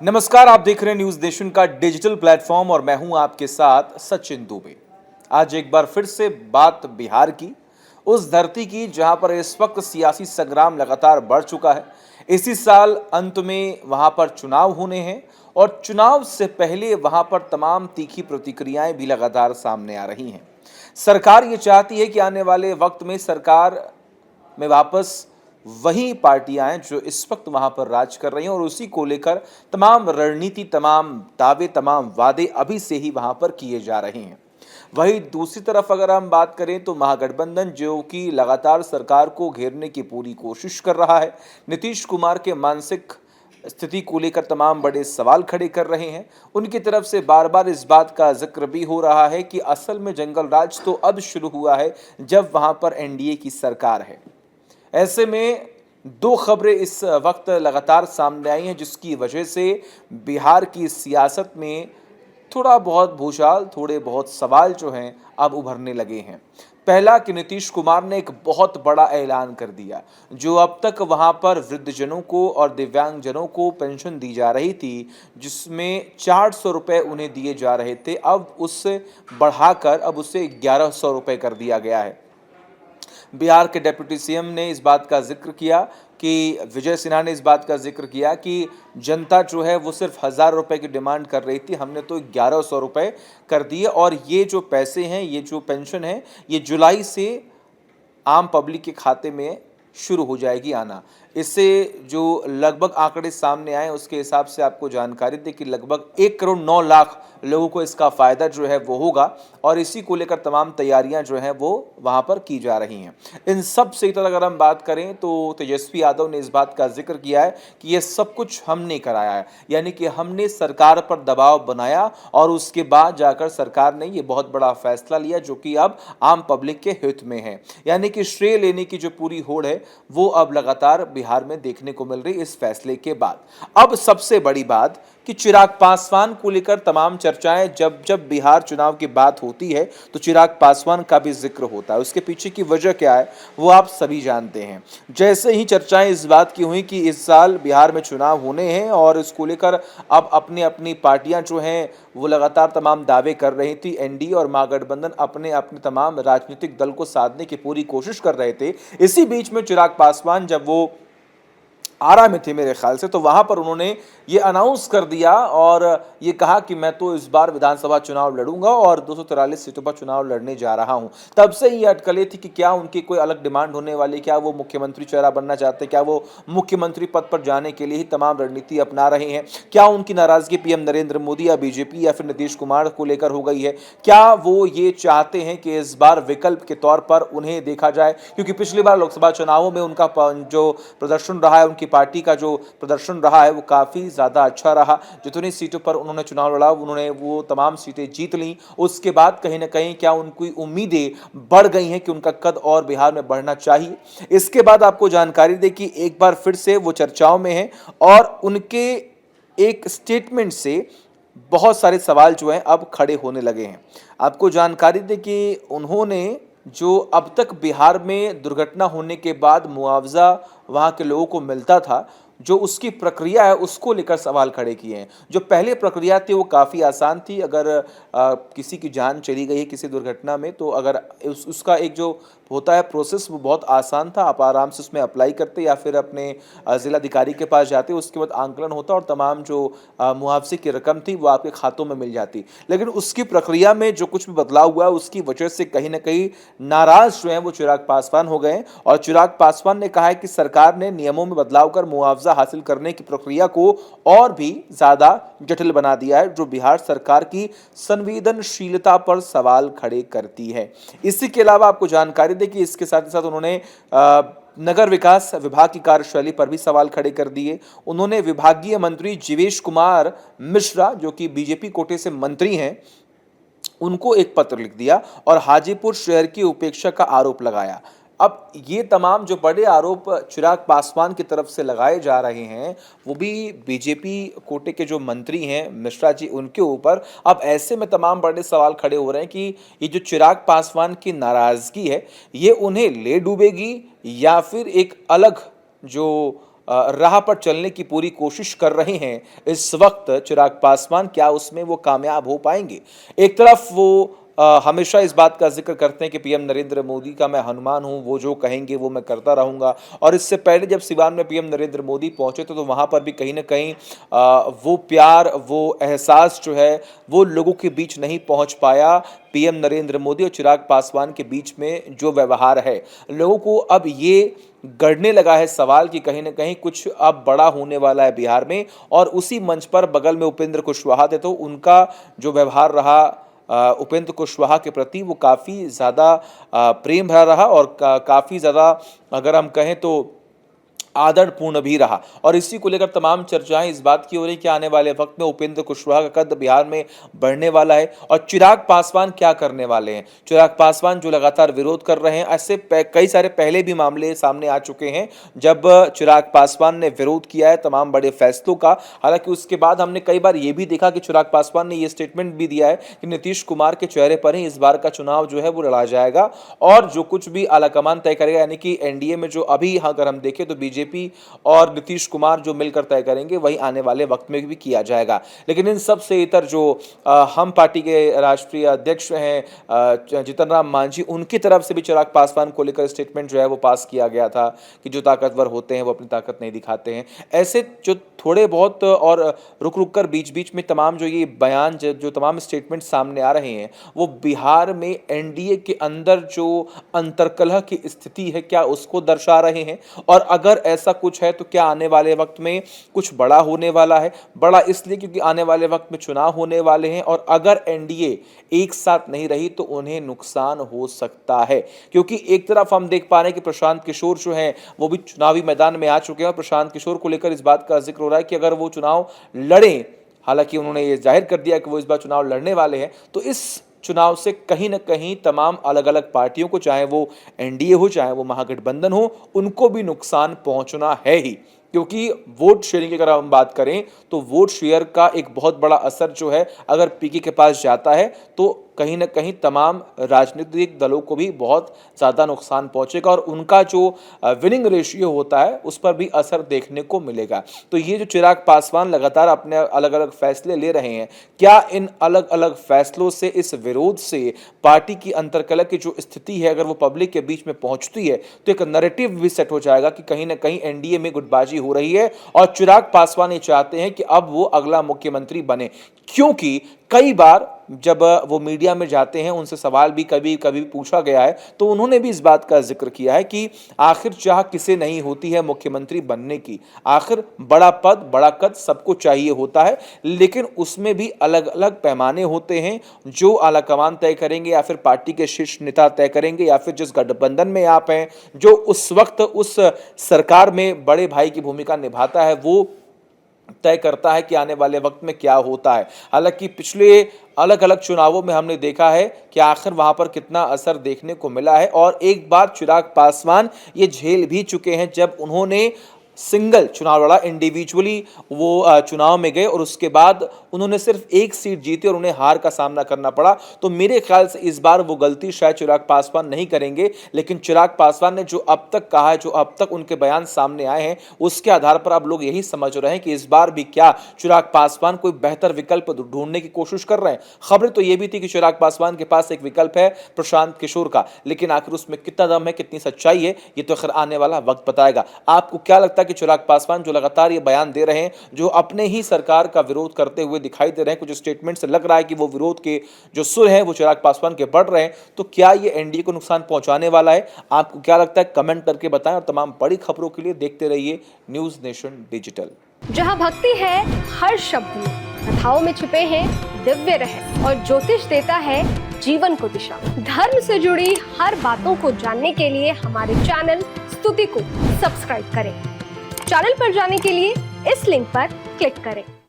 नमस्कार, आप देख रहे हैं न्यूज नेशन का डिजिटल प्लेटफॉर्म और मैं हूं आपके साथ सचिन दुबे। आज एक बार फिर से बात बिहार की, उस धरती की जहां पर इस वक्त सियासी संग्राम लगातार बढ़ चुका है। इसी साल अंत में वहां पर चुनाव होने हैं और चुनाव से पहले वहां पर तमाम तीखी प्रतिक्रियाएं भी लगातार सामने आ रही हैं। सरकार ये चाहती है कि आने वाले वक्त में सरकार में वापस वही पार्टियां हैं जो इस वक्त वहां पर राज कर रही हैं और उसी को लेकर तमाम रणनीति, तमाम दावे, तमाम वादे अभी से ही वहां पर किए जा रहे हैं। वहीं दूसरी तरफ अगर हम बात करें तो महागठबंधन जो कि लगातार सरकार को घेरने की पूरी कोशिश कर रहा है, नीतीश कुमार के मानसिक स्थिति को लेकर तमाम बड़े सवाल खड़े कर रहे हैं। उनकी तरफ से बार बार इस बात का जिक्र भी हो रहा है कि असल में जंगल राज तो अब शुरू हुआ है जब वहां पर एनडीए की सरकार है। ऐसे में दो खबरें इस वक्त लगातार सामने आई हैं जिसकी वजह से बिहार की सियासत में थोड़ा बहुत भूचाल, थोड़े बहुत सवाल जो हैं अब उभरने लगे हैं। पहला कि नीतीश कुमार ने एक बहुत बड़ा ऐलान कर दिया। जो अब तक वहां पर वृद्धजनों को और दिव्यांगजनों को पेंशन दी जा रही थी, जिसमें 400 रुपये उन्हें दिए जा रहे थे, अब उससे बढ़ाकर अब उसे 1100 रुपये कर दिया गया है। बिहार के डिप्टी सीएम ने इस बात का जिक्र किया कि विजय सिन्हा ने इस बात का जिक्र किया कि जनता जो है वो सिर्फ 1000 रुपये की डिमांड कर रही थी, हमने तो 1100 रुपये कर दिए और ये जो पैसे हैं, ये जो पेंशन है, ये जुलाई से आम पब्लिक के खाते में शुरू हो जाएगी आना। इससे जो लगभग आंकड़े सामने आए उसके हिसाब से आपको जानकारी दें कि लगभग 1 करोड़ 9 लाख लोगों को इसका फ़ायदा जो है वो होगा और इसी को लेकर तमाम तैयारियां जो हैं वो वहां पर की जा रही हैं। इन सब से इतर अगर हम बात करें तो तेजस्वी यादव ने इस बात का जिक्र किया है कि ये सब कुछ हमने कराया है, यानी कि हमने सरकार पर दबाव बनाया और उसके बाद जाकर सरकार ने ये बहुत बड़ा फैसला लिया जो कि अब आम पब्लिक के हित में है। यानी कि श्रेय लेने की जो पूरी होड़ है वो अब लगातार बिहार में देखने को मिल रही इस फैसले के बाद। अब सबसे बड़ी बात कि चिराग पासवान को लेकर तमाम चर्चाएं, जब जब बिहार चुनाव की बात होती है तो चिराग पासवान का भी जिक्र होता है। उसके पीछे की वजह क्या है वो आप सभी जानते हैं। जैसे ही चर्चाएं इस बात की हुई कि इस साल बिहार में चुनाव होने हैं और इसको लेकर अब अपनी अपनी पार्टियां जो हैं वो लगातार तमाम दावे कर रही थी, एनडीए और महागठबंधन अपने अपने तमाम राजनीतिक दल को साधने की पूरी कोशिश कर रहे थे। इसी बीच में चिराग पासवान जब वो आरा में थे मेरे ख्याल से, तो वहां पर उन्होंने ये अनाउंस कर दिया और ये कहा कि मैं तो इस बार विधानसभा चुनाव लड़ूंगा और 243 सीटों पर चुनाव लड़ने जा रहा हूं। तब से ये अटकलें थी कि क्या उनकी कोई अलग डिमांड होने वाली, क्या वो मुख्यमंत्री चेहरा बनना चाहते, क्या वो मुख्यमंत्री पद पर जाने के लिए ही तमाम रणनीति अपना रहे हैं, क्या उनकी नाराजगी पीएम नरेंद्र मोदी या बीजेपी या फिर नीतीश कुमार को लेकर हो गई है, क्या वो ये चाहते हैं कि इस बार विकल्प के तौर पर उन्हें देखा जाए, क्योंकि पिछली बार लोकसभा चुनावों में उनका जो प्रदर्शन रहा है, उनकी पार्टी का जो प्रदर्शन रहा है वो काफ़ी ज़्यादा अच्छा रहा। जितनी सीटों पर उन्होंने चुनाव लड़ा उन्होंने वो तमाम सीटें जीत लीं। उसके बाद कहीं ना कहीं क्या उनकी उम्मीदें बढ़ गई हैं कि उनका कद और बिहार में बढ़ना चाहिए। इसके बाद आपको जानकारी दें कि एक बार फिर से वो चर्चाओं में हैं और उनके एक स्टेटमेंट से बहुत सारे सवाल जो हैं अब खड़े होने लगे हैं। आपको जानकारी दें कि उन्होंने जो अब तक बिहार में दुर्घटना होने के बाद मुआवजा वहाँ के लोगों को मिलता था, जो उसकी प्रक्रिया है उसको लेकर सवाल खड़े किए हैं। जो पहले प्रक्रिया थी वो काफ़ी आसान थी। अगर किसी की जान चली गई है किसी दुर्घटना में तो अगर उसका एक जो होता है प्रोसेस वो बहुत आसान था। आप आराम से उसमें अप्लाई करते या फिर अपने ज़िलाधिकारी के पास जाते, उसके बाद आंकलन होता और तमाम जो मुआवजे की रकम थी वो आपके खातों में मिल जाती। लेकिन उसकी प्रक्रिया में जो कुछ भी बदलाव हुआ उसकी वजह से कहीं ना कहीं नाराज जो हैं वो चिराग पासवान हो गए और चिराग पासवान ने कहा है कि सरकार ने नियमों में बदलाव कर मुआवजा हासिल करने की प्रक्रिया को और भी ज्यादा जटिल बना दिया है, जो बिहार सरकार की संवेदनशीलता पर सवाल खड़े करती है। इसी के अलावा आपको जानकारी दें कि इसके साथ ही साथ उन्होंने नगर विकास विभाग की कार्यशैली पर भी सवाल खड़े कर दिए। उन्होंने विभागीय मंत्री जीवेश कुमार मिश्रा जो कि बीजेपी कोटे से मंत्री हैं उनको एक पत्र लिख दिया और हाजीपुर शहर की उपेक्षा का आरोप लगाया। अब ये तमाम जो बड़े आरोप चिराग पासवान की तरफ से लगाए जा रहे हैं वो भी बीजेपी कोटे के जो मंत्री हैं मिश्रा जी उनके ऊपर। अब ऐसे में तमाम बड़े सवाल खड़े हो रहे हैं कि ये जो चिराग पासवान की नाराजगी है ये उन्हें ले डूबेगी या फिर एक अलग जो राह पर चलने की पूरी कोशिश कर रहे हैं इस वक्त चिराग पासवान, क्या उसमें वो कामयाब हो पाएंगे? एक तरफ वो हमेशा इस बात का जिक्र करते हैं कि पीएम नरेंद्र मोदी का मैं हनुमान हूं, वो जो कहेंगे वो मैं करता रहूंगा। और इससे पहले जब सिवान में पीएम नरेंद्र मोदी पहुंचे तो वहां पर भी कहीं ना कहीं वो प्यार, वो एहसास जो है वो लोगों के बीच नहीं पहुंच पाया। पीएम नरेंद्र मोदी और चिराग पासवान के बीच में जो व्यवहार है, लोगों को अब ये गढ़ने लगा है सवाल कि कहीं ना कहीं कुछ अब बड़ा होने वाला है बिहार में। और उसी मंच पर बगल में उपेंद्र कुशवाहा थे, तो उनका जो व्यवहार रहा उपेंद्र कुशवाहा के प्रति वो काफ़ी ज़्यादा प्रेम भरा रहा और काफ़ी ज़्यादा, अगर हम कहें तो आदरपूर्ण भी रहा। और इसी को लेकर तमाम चर्चाएं इस बात की हो रही कि आने वाले वक्त में उपेंद्र कुशवाहा का कद बिहार में बढ़ने वाला है और चिराग पासवान क्या करने वाले हैं। चिराग पासवान जो लगातार विरोध कर रहे हैं, ऐसे कई सारे पहले भी मामले सामने आ चुके हैं जब चिराग पासवान ने विरोध किया है तमाम बड़े फैसलों का। हालांकि उसके बाद हमने कई बार यह भी देखा कि चिराग पासवान ने यह स्टेटमेंट भी दिया है कि नीतीश कुमार के चेहरे पर ही इस बार का चुनाव जो है वो लड़ा जाएगा और जो कुछ भी आलाकमान तय करेगा, यानी कि एनडीए में जो अभी अगर हम देखें तो बीजेपी और नीतीश कुमार जो मिलकर तय करेंगे वही आने वाले वक्त में भी किया जाएगा। लेकिन इन सब से इतर जो हम पार्टी के राष्ट्रीय अध्यक्ष हैं जीतन राम मांझी, उनकी तरफ से भी चिराग पासवान को लेकर स्टेटमेंट जो है वो पास किया गया था कि जो ताकतवर होते हैं वो अपनी ताकत नहीं दिखाते हैं। ऐसे जो थोड़े बहुत और रुक रुक कर बीच बीच में तमाम जो ये बयान जो तमाम स्टेटमेंट सामने आ रहे हैं वो बिहार में एनडीए के अंदर जो अंतर्कलह की स्थिति है क्या उसको दर्शा रहे हैं। और अगर ऐसा कुछ है तो क्या आने वाले वक्त में कुछ बड़ा होने वाला है? बड़ा इसलिए क्योंकि आने वाले वक्त में चुनाव होने वाले हैं और अगर एनडीए एक साथ नहीं रही तो उन्हें नुकसान हो सकता है। क्योंकि एक तरफ हम देख पा रहे हैं कि प्रशांत किशोर जो हैं वो भी चुनावी मैदान में आ चुके हैं और प्रशांत किशोर को लेकर इस बात का जिक्र हो रहा है कि अगर वो चुनाव लड़ें, हालांकि उन्होंने ये जाहिर कर दिया कि वो इस बार चुनाव लड़ने वाले हैं, तो इस चुनाव से कहीं ना कहीं तमाम अलग अलग पार्टियों को, चाहे वो एनडीए हो चाहे वो महागठबंधन हो, उनको भी नुकसान पहुंचना है ही। क्योंकि वोट शेयरिंग की अगर हम बात करें तो वोट शेयर का एक बहुत बड़ा असर जो है अगर पीके के पास जाता है तो कहीं ना कहीं तमाम राजनीतिक दलों को भी बहुत ज़्यादा नुकसान पहुंचेगा और उनका जो विनिंग रेशियो होता है उस पर भी असर देखने को मिलेगा। तो ये जो चिराग पासवान लगातार अपने अलग अलग फैसले ले रहे हैं, क्या इन अलग अलग फैसलों से, इस विरोध से पार्टी की अंतर्कलह की जो स्थिति है अगर वो पब्लिक के बीच में पहुंचती है तो एक नैरेटिव भी सेट हो जाएगा कि कहीं ना कहीं एनडीए में गुटबाजी हो रही है और चिराग पासवान ये चाहते हैं कि अब वो अगला मुख्यमंत्री बने। क्योंकि कई बार जब वो मीडिया में जाते हैं उनसे सवाल भी कभी कभी पूछा गया है तो उन्होंने भी इस बात का जिक्र किया है कि आखिर चाह किसे नहीं होती है मुख्यमंत्री बनने की। आखिर बड़ा पद, बड़ा कद सबको चाहिए होता है, लेकिन उसमें भी अलग अलग पैमाने होते हैं जो आलाकमान तय करेंगे या फिर पार्टी के शीर्ष नेता तय करेंगे या फिर जिस गठबंधन में आप हैं जो उस वक्त उस सरकार में बड़े भाई की भूमिका निभाता है वो तय करता है कि आने वाले वक्त में क्या होता है। हालांकि पिछले अलग अलग चुनावों में हमने देखा है कि आखिर वहां पर कितना असर देखने को मिला है और एक बार चिराग पासवान ये झेल भी चुके हैं जब उन्होंने सिंगल चुनाव लड़ा, इंडिविजुअली वो चुनाव में गए और उसके बाद उन्होंने सिर्फ एक सीट जीती और उन्हें हार का सामना करना पड़ा। तो मेरे ख्याल से इस बार वो गलती शायद चिराग पासवान नहीं करेंगे, लेकिन चिराग पासवान ने जो अब तक कहा है, जो अब तक उनके बयान सामने आए हैं, उसके आधार पर अब लोग यही समझ रहे हैं कि इस बार भी क्या चिराग पासवान कोई बेहतर विकल्प ढूंढने की कोशिश कर रहे हैं। खबरें तो ये भी थी कि चिराग पासवान के पास एक विकल्प है प्रशांत किशोर का, लेकिन आखिर उसमें कितना दम है, कितनी सच्चाई है, ये तो खैर आने वाला वक्त बताएगा। आपको क्या लगता है कि चिराग पासवान जो लगातार ये बयान दे रहे हैं, जो अपने ही सरकार का विरोध करते हुए दिखाई दे रहे हैं, कुछ स्टेटमेंट से लग रहा है कि वो विरोध के जो सुर हैं वो चिराग पासवान के बढ़ रहे हैं, तो क्या ये एनडीए को नुकसान पहुंचाने वाला है? आपको क्या लगता है कमेंट करके बताएं और तमाम बड़ी खबरों के लिए देखते रहिए न्यूज नेशन डिजिटल। जहां भक्ति है हर शब्द में, कथाओं में छुपे हैं दिव्य रहस्य और ज्योतिष देता है जीवन को दिशा। धर्म से जुड़ी हर बातों को जानने के लिए हमारे चैनल स्तुति को सब्सक्राइब करें। चैनल पर जाने के लिए इस लिंक पर क्लिक करें।